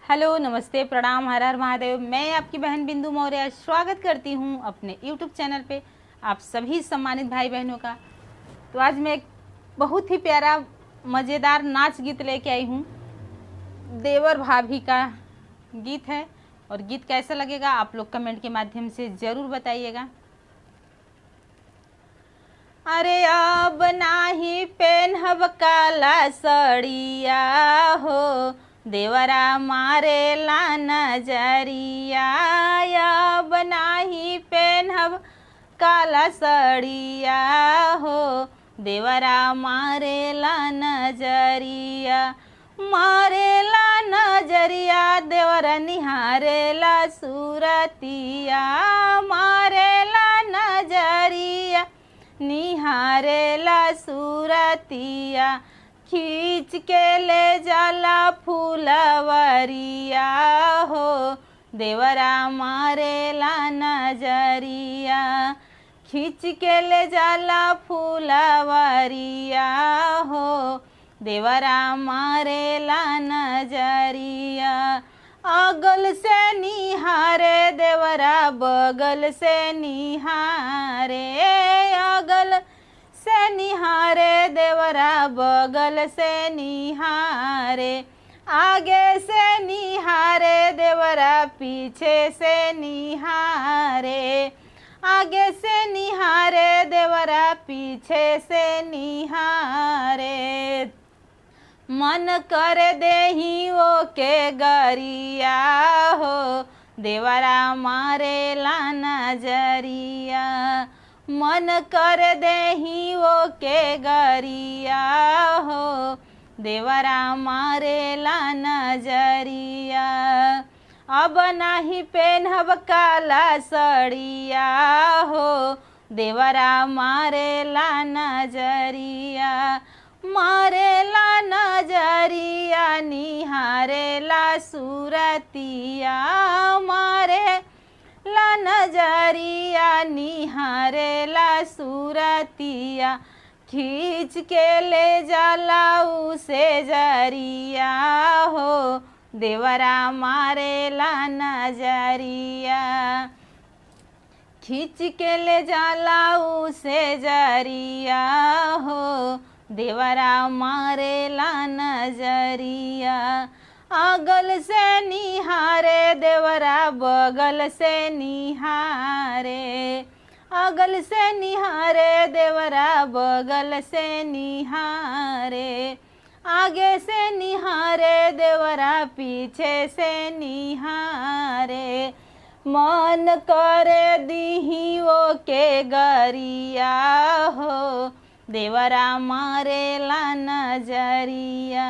Hello, नमस्ते, प्रणाम, हर हर महादेव। मैं आपकी बहन बिंदु मौर्य स्वागत करती हूं अपने यूट्यूब चैनल पे आप सभी सम्मानित भाई बहनों का। तो आज मैं एक बहुत ही प्यारा मज़ेदार नाच गीत लेके आई हूं। देवर भाभी का गीत है और गीत कैसा लगेगा आप लोग कमेंट के माध्यम से ज़रूर बताइएगा। अरे अब नाही पेन्हब काला सड़िया हो, देवरा मारेला नजरिया। अब नाही पेन्हब काला सड़िया हो, देवरा मारेला नजरिया। मारेला नजरिया देवरा निहारेला सूरतिया। मारेला नजरिया निहारेला सूरतिया। खींच के ले जाला फूलवरिया हो, देवरा मारेला नजरिया। खींच के ले जाला फूलवरिया हो, देवरा मारेला नजरिया। अगल से निहारे देवरा बगल से निहारे। अगल से निहारे देवरा बगल से निहारे। आगे से निहारे देवरा पीछे से निहारे। आगे से निहारे देवरा पीछे से निहारे। मन कर देही ओ के गरिया हो, देवरा मारेला नजरिया। मन कर देही ओ के गरिया हो, देवरा मारेला नजरिया। अब नाही पेन्हब काला सड़िया हो, देवरा मारेला नजरिया। मारेला नजरिया निहारेला सूरतिया। मारेला नजरिया निहारेला सूरतिया। खींच के ले जाला उसे जरिया हो, देवरा मारेला नजरिया। खींच के ले जाला उसे जरिया हो, देवरा मारेला नजरिया। अगल से निहारे देवरा बगल से निहारे। अगल से निहारे देवरा बगल से निहारे। आगे से निहारे देवरा पीछे से निहारे। मन करे दीही ओ के गरिया हो, देवरा मारेला नजरिया।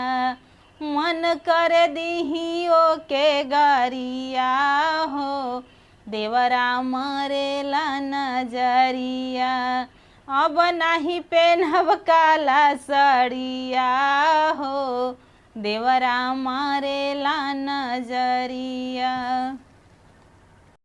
मन कर दीही ओ के गरिया हो, देवरा मारेला नजरिया। अब नाही पेन्हब काला सड़िया हो, देवरा मारेला नजरिया।